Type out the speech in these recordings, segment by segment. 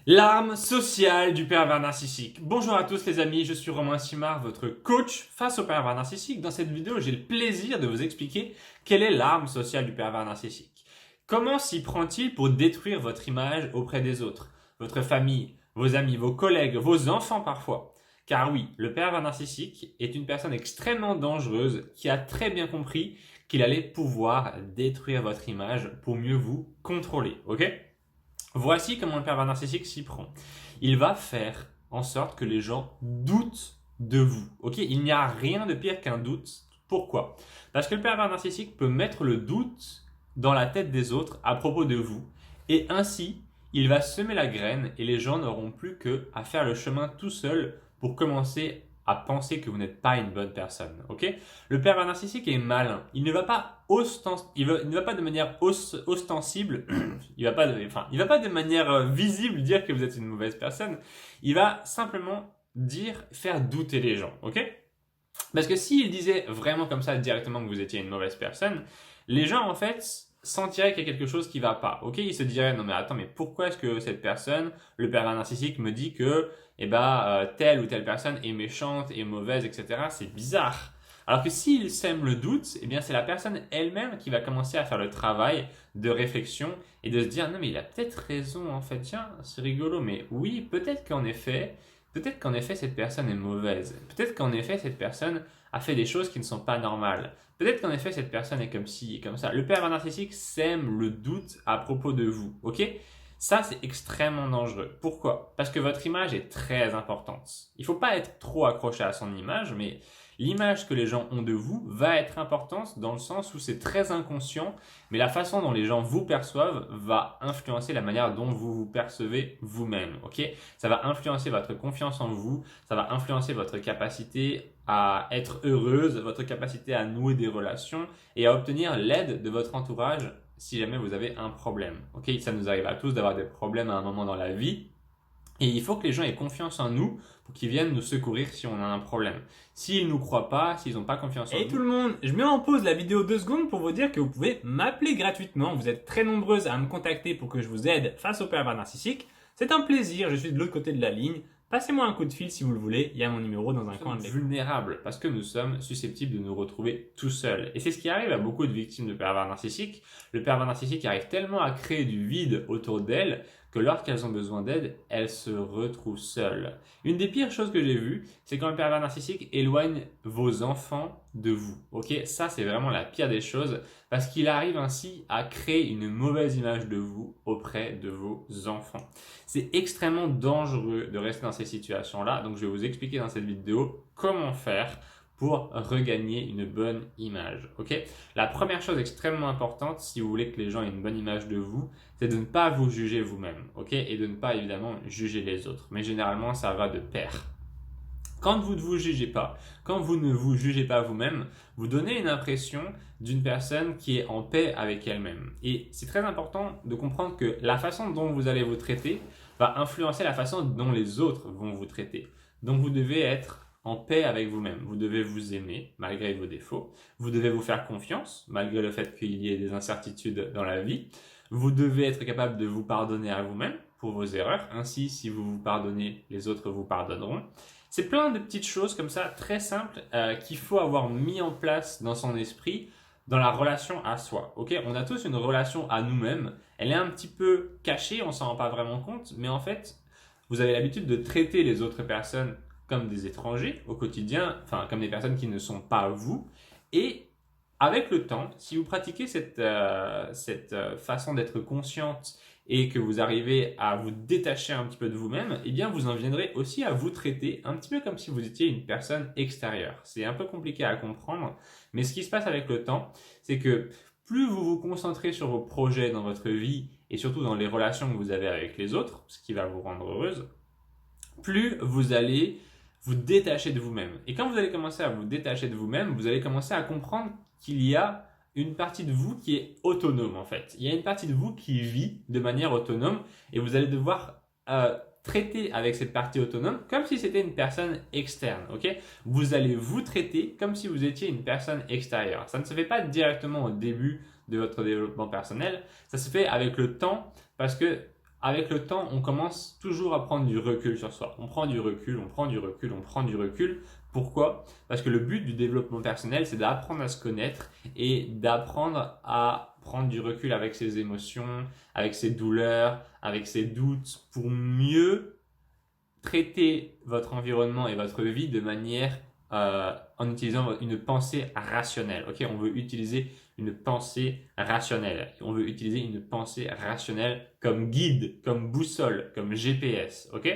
L'arme sociale du pervers narcissique. Bonjour à tous les amis, je suis Romain Simard, votre coach face au pervers narcissique. Dans cette vidéo, j'ai le plaisir de vous expliquer quelle est l'arme sociale du pervers narcissique. Comment s'y prend-il pour détruire votre image auprès des autres, votre famille, vos amis, vos collègues, vos enfants parfois? Car oui, le pervers narcissique est une personne extrêmement dangereuse qui a très bien compris qu'il allait pouvoir détruire votre image pour mieux vous contrôler, ok? Voici comment le pervers narcissique s'y prend. Il va faire en sorte que les gens doutent de vous. Ok, il n'y a rien de pire qu'un doute. Pourquoi? Parce que le pervers narcissique peut mettre le doute dans la tête des autres à propos de vous. Et ainsi, il va semer la graine et les gens n'auront plus qu'à faire le chemin tout seuls pour commencer à penser que vous n'êtes pas une bonne personne. Ok? Le pervers narcissique est malin. Il ne va pas de manière ostensible, il va pas de manière visible dire que vous êtes une mauvaise personne. Il va simplement faire douter les gens. Ok? Parce que s'il disait vraiment comme ça directement que vous étiez une mauvaise personne, les gens en fait sentiraient qu'il y a quelque chose qui va pas. Ok, ils se diraient non mais attends, mais pourquoi est-ce que cette personne, le pervers narcissique, me dit que telle ou telle personne est méchante, est mauvaise, etc. C'est bizarre. Alors que s'il sème le doute, eh bien c'est la personne elle-même qui va commencer à faire le travail de réflexion et de se dire non mais il a peut-être raison en fait, tiens c'est rigolo, mais oui peut-être qu'en effet cette personne est mauvaise, peut-être qu'en effet cette personne a fait des choses qui ne sont pas normales, peut-être qu'en effet cette personne est comme ci et comme ça. Le pervers narcissique sème le doute à propos de vous, ok? Ça, c'est extrêmement dangereux. Pourquoi? Parce que votre image est très importante. Il ne faut pas être trop accroché à son image, mais l'image que les gens ont de vous va être importante dans le sens où c'est très inconscient, mais la façon dont les gens vous perçoivent va influencer la manière dont vous vous percevez vous-même. Ok? Ça va influencer votre confiance en vous, ça va influencer votre capacité à être heureuse, votre capacité à nouer des relations et à obtenir l'aide de votre entourage si jamais vous avez un problème. Ok, ça nous arrive à tous d'avoir des problèmes à un moment dans la vie. Et il faut que les gens aient confiance en nous pour qu'ils viennent nous secourir si on a un problème. S'ils ne nous croient pas, s'ils n'ont pas confiance en nous. Hey tout le monde, je mets en pause la vidéo 2 secondes pour vous dire que vous pouvez m'appeler gratuitement. Vous êtes très nombreuses à me contacter pour que je vous aide face au pervers narcissique. C'est un plaisir, je suis de l'autre côté de la ligne. Passez-moi un coup de fil si vous le voulez, il y a mon numéro dans un coin de l'écran. Vulnérables parce que nous sommes susceptibles de nous retrouver tout seuls. Et c'est ce qui arrive à beaucoup de victimes de pervers narcissiques. Le pervers narcissique arrive tellement à créer du vide autour d'elles que lorsqu'elles ont besoin d'aide, elles se retrouvent seules. Une des pires choses que j'ai vues, c'est quand le pervers narcissique éloigne vos enfants de vous. Ok, ça c'est vraiment la pire des choses parce qu'il arrive ainsi à créer une mauvaise image de vous auprès de vos enfants. C'est extrêmement dangereux de rester dans ces situations-là, donc je vais vous expliquer dans cette vidéo comment faire pour regagner une bonne image. Ok? La première chose extrêmement importante, si vous voulez que les gens aient une bonne image de vous, c'est de ne pas vous juger vous-même, ok? Et de ne pas évidemment juger les autres. Mais généralement, ça va de pair. Quand vous ne vous jugez pas, quand vous ne vous jugez pas vous-même, vous donnez une impression d'une personne qui est en paix avec elle-même. Et c'est très important de comprendre que la façon dont vous allez vous traiter va influencer la façon dont les autres vont vous traiter. Donc vous devez être en paix avec vous-même. Vous devez vous aimer malgré vos défauts. Vous devez vous faire confiance malgré le fait qu'il y ait des incertitudes dans la vie. Vous devez être capable de vous pardonner à vous-même pour vos erreurs. Ainsi, si vous vous pardonnez, les autres vous pardonneront. C'est plein de petites choses comme ça, très simples, qu'il faut avoir mis en place dans son esprit dans la relation à soi. Ok, on a tous une relation à nous-mêmes. Elle est un petit peu cachée, on s'en rend pas vraiment compte, mais en fait, vous avez l'habitude de traiter les autres personnes comme des étrangers au quotidien, enfin comme des personnes qui ne sont pas vous. Et avec le temps, si vous pratiquez cette façon d'être consciente et que vous arrivez à vous détacher un petit peu de vous-même, eh bien vous en viendrez aussi à vous traiter un petit peu comme si vous étiez une personne extérieure. C'est un peu compliqué à comprendre, mais ce qui se passe avec le temps, c'est que plus vous vous concentrez sur vos projets dans votre vie et surtout dans les relations que vous avez avec les autres, ce qui va vous rendre heureuse, plus vous allez vous détacher de vous-même. Et quand vous allez commencer à vous détacher de vous-même, vous allez commencer à comprendre qu'il y a une partie de vous qui est autonome en fait. Il y a une partie de vous qui vit de manière autonome et vous allez devoir traiter avec cette partie autonome comme si c'était une personne externe. Ok? Vous allez vous traiter comme si vous étiez une personne extérieure. Ça ne se fait pas directement au début de votre développement personnel, ça se fait avec le temps parce que avec le temps, on commence toujours à prendre du recul sur soi. On prend du recul, on prend du recul, on prend du recul. Pourquoi? Parce que le but du développement personnel, c'est d'apprendre à se connaître et d'apprendre à prendre du recul avec ses émotions, avec ses douleurs, avec ses doutes, pour mieux traiter votre environnement et votre vie de manière en utilisant une pensée rationnelle. Ok, on veut utiliser une pensée rationnelle. On veut utiliser une pensée rationnelle comme guide, comme boussole, comme GPS. Ok,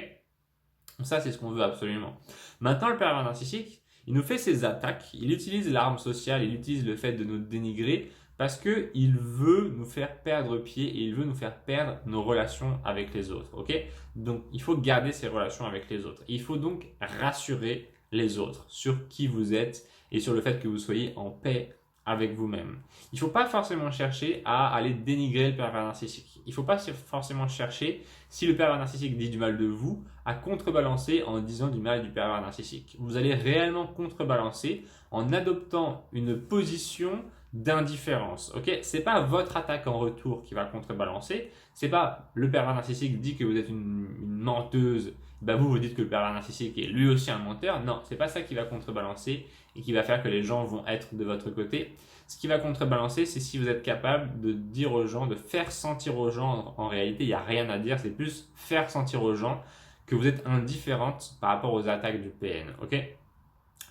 ça c'est ce qu'on veut absolument. Maintenant, le pervers narcissique, il nous fait ses attaques. Il utilise l'arme sociale, il utilise le fait de nous dénigrer parce que il veut nous faire perdre pied et il veut nous faire perdre nos relations avec les autres. Ok, donc il faut garder ces relations avec les autres. Il faut donc rassurer les autres sur qui vous êtes et sur le fait que vous soyez en paix avec vous-même. Il ne faut pas forcément chercher à aller dénigrer le pervers narcissique. Il ne faut pas forcément chercher, si le pervers narcissique dit du mal de vous, à contrebalancer en disant du mal du pervers narcissique. Vous allez réellement contrebalancer en adoptant une position d'indifférence. Ok, c'est pas votre attaque en retour qui va contrebalancer. C'est pas le pervers narcissique dit que vous êtes une menteuse. Ben vous dites que le pervers narcissique est lui aussi un menteur. Non, c'est pas ça qui va contrebalancer et qui va faire que les gens vont être de votre côté. Ce qui va contrebalancer, c'est si vous êtes capable de dire aux gens, de faire sentir aux gens, en réalité, il n'y a rien à dire, c'est plus faire sentir aux gens que vous êtes indifférente par rapport aux attaques du PN. Ok,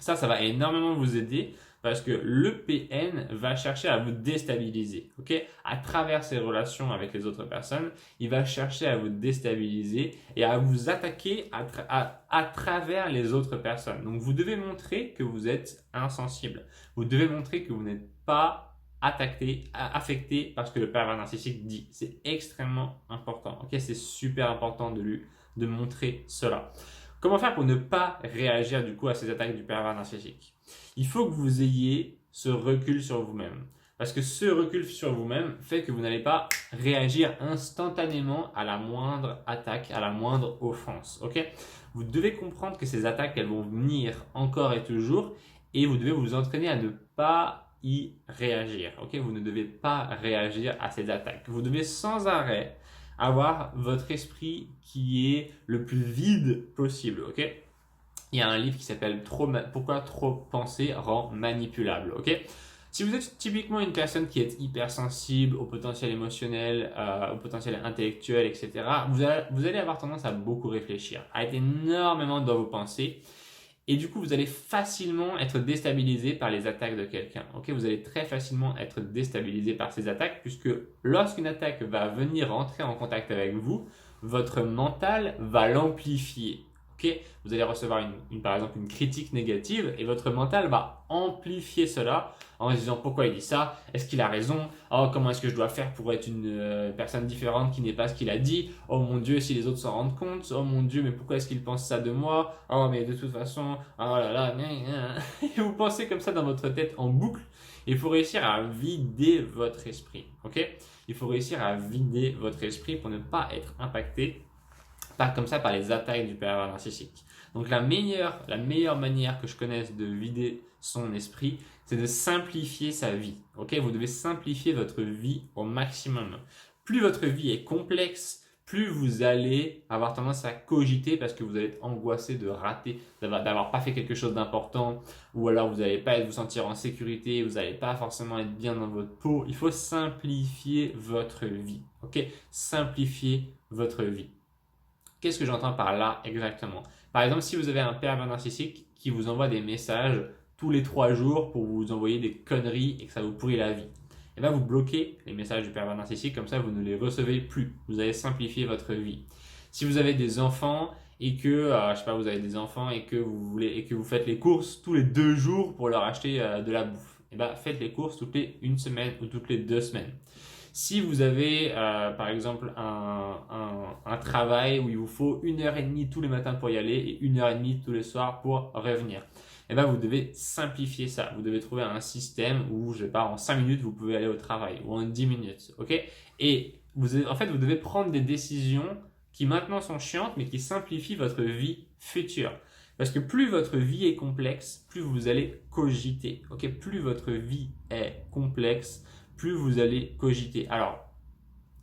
ça va énormément vous aider parce que le PN va chercher à vous déstabiliser. Ok, à travers ses relations avec les autres personnes, il va chercher à vous déstabiliser et à vous attaquer à travers les autres personnes. Donc, vous devez montrer que vous êtes insensible. Vous devez montrer que vous n'êtes pas affecté par ce que le pervers narcissique dit. C'est extrêmement important. Ok, c'est super important de montrer cela. Comment faire pour ne pas réagir du coup à ces attaques du pervers narcissique? Il faut que vous ayez ce recul sur vous-même. Parce que ce recul sur vous-même fait que vous n'allez pas réagir instantanément à la moindre attaque, à la moindre offense. Ok? Vous devez comprendre que ces attaques, elles vont venir encore et toujours et vous devez vous entraîner à ne pas y réagir. Ok? Vous ne devez pas réagir à ces attaques. Vous devez sans arrêt avoir votre esprit qui est le plus vide possible. Ok? Il y a un livre qui s'appelle Pourquoi trop penser rend manipulable. Ok? Si vous êtes typiquement une personne qui est hypersensible au potentiel émotionnel, au potentiel intellectuel, etc., vous allez avoir tendance à beaucoup réfléchir, à être énormément dans vos pensées. Et du coup, vous allez facilement être déstabilisé par les attaques de quelqu'un. Ok, vous allez très facilement être déstabilisé par ces attaques puisque lorsqu'une attaque va venir entrer en contact avec vous, votre mental va l'amplifier. Ok, vous allez recevoir par exemple une critique négative et votre mental va amplifier cela en se disant pourquoi il dit ça, est-ce qu'il a raison, oh comment est-ce que je dois faire pour être une personne différente qui n'est pas ce qu'il a dit, oh mon Dieu si les autres s'en rendent compte, oh mon Dieu mais pourquoi est-ce qu'il pense ça de moi, oh mais de toute façon, oh là là, et vous pensez comme ça dans votre tête en boucle. Il faut réussir à vider votre esprit, ok? Il faut réussir à vider votre esprit pour ne pas être impacté comme ça par les attaques du pervers narcissique. Donc la meilleure manière que je connaisse de vider son esprit, c'est de simplifier sa vie. Ok, vous devez simplifier votre vie au maximum. Plus votre vie est complexe, plus vous allez avoir tendance à cogiter parce que vous allez être angoissé de rater, d'avoir pas fait quelque chose d'important, ou alors vous n'allez pas vous sentir en sécurité, vous n'allez pas forcément être bien dans votre peau. Il faut simplifier votre vie. Ok, simplifier votre vie. Qu'est-ce que j'entends par là exactement? Par exemple, si vous avez un pervers narcissique qui vous envoie des messages tous les 3 jours pour vous envoyer des conneries et que ça vous pourrit la vie, et bien vous bloquez les messages du pervers narcissique, comme ça vous ne les recevez plus. Vous allez simplifier votre vie. Si vous avez des enfants et que, je sais pas, vous avez des enfants et que vous faites les courses tous les 2 jours pour leur acheter de la bouffe, et bien faites les courses toutes les 1 semaine ou toutes les 2 semaines. Si vous avez par exemple un travail où il vous faut 1h30 tous les matins pour y aller et 1h30 tous les soirs pour revenir, et bien vous devez simplifier ça. Vous devez trouver un système où, je sais pas, en 5 minutes vous pouvez aller au travail ou en 10 minutes. Ok? Et vous devez prendre des décisions qui maintenant sont chiantes mais qui simplifient votre vie future. Parce que plus votre vie est complexe, plus vous allez cogiter. Ok? Plus votre vie est complexe, plus vous allez cogiter. Alors,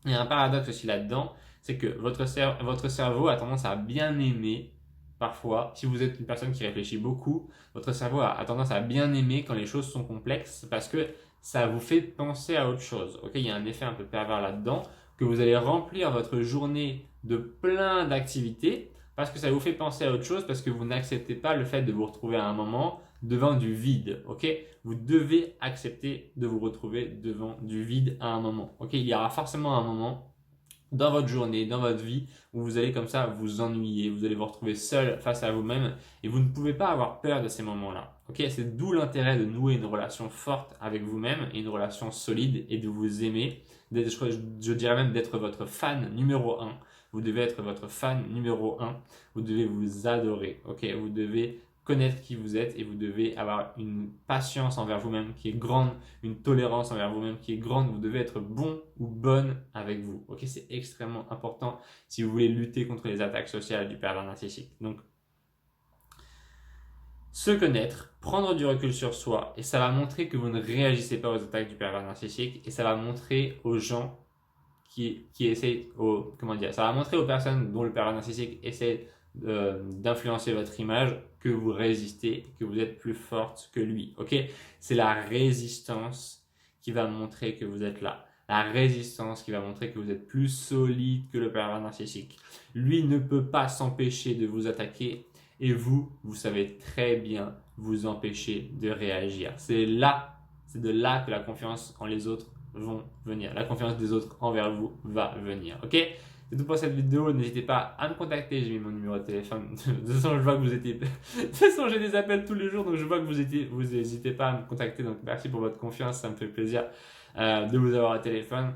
il y a un paradoxe aussi là-dedans, c'est que votre cerveau a tendance à bien aimer, parfois, si vous êtes une personne qui réfléchit beaucoup, votre cerveau a tendance à bien aimer quand les choses sont complexes parce que ça vous fait penser à autre chose. Ok, il y a un effet un peu pervers là-dedans, que vous allez remplir votre journée de plein d'activités parce que ça vous fait penser à autre chose, parce que vous n'acceptez pas le fait de vous retrouver à un moment devant du vide. Ok, vous devez accepter de vous retrouver devant du vide à un moment. Ok, il y aura forcément un moment dans votre journée, dans votre vie, où vous allez comme ça vous ennuyer, vous allez vous retrouver seul face à vous-même et vous ne pouvez pas avoir peur de ces moments-là. Ok, c'est d'où l'intérêt de nouer une relation forte avec vous-même et une relation solide et de vous aimer. Je dirais même d'être votre fan numéro un. Vous devez être votre fan numéro un. Vous devez vous adorer. Ok, vous devez connaître qui vous êtes et vous devez avoir une patience envers vous-même qui est grande, une tolérance envers vous-même qui est grande. Vous devez être bon ou bonne avec vous. Ok, c'est extrêmement important si vous voulez lutter contre les attaques sociales du pervers narcissique. Donc, se connaître, prendre du recul sur soi, et ça va montrer que vous ne réagissez pas aux attaques du pervers narcissique, et ça va montrer aux gens qui essayent, ça va montrer aux personnes dont le pervers narcissique essaie d'influencer votre image que vous résistez, que vous êtes plus forte que lui. Ok, c'est la résistance qui va montrer que vous êtes là. La résistance qui va montrer que vous êtes plus solide que le pervers narcissique. Lui ne peut pas s'empêcher de vous attaquer et vous savez très bien vous empêcher de réagir. C'est de là que la confiance en les autres vont venir. La confiance des autres envers vous va venir. Ok? C'est tout pour cette vidéo. N'hésitez pas à me contacter. J'ai mis mon numéro de téléphone. De toute façon, je vois que vous étiez. De toute façon, j'ai des appels tous les jours, donc je vois que vous n'hésitez pas à me contacter. Donc merci pour votre confiance. Ça me fait plaisir de vous avoir au téléphone.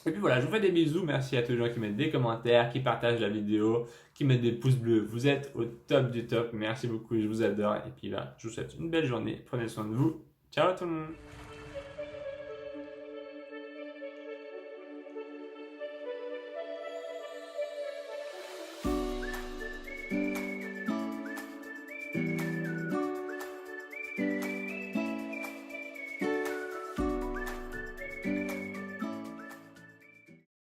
Et puis voilà, je vous fais des bisous. Merci à tous les gens qui mettent des commentaires, qui partagent la vidéo, qui mettent des pouces bleus. Vous êtes au top du top. Merci beaucoup. Je vous adore. Et puis là, je vous souhaite une belle journée. Prenez soin de vous. Ciao tout le monde.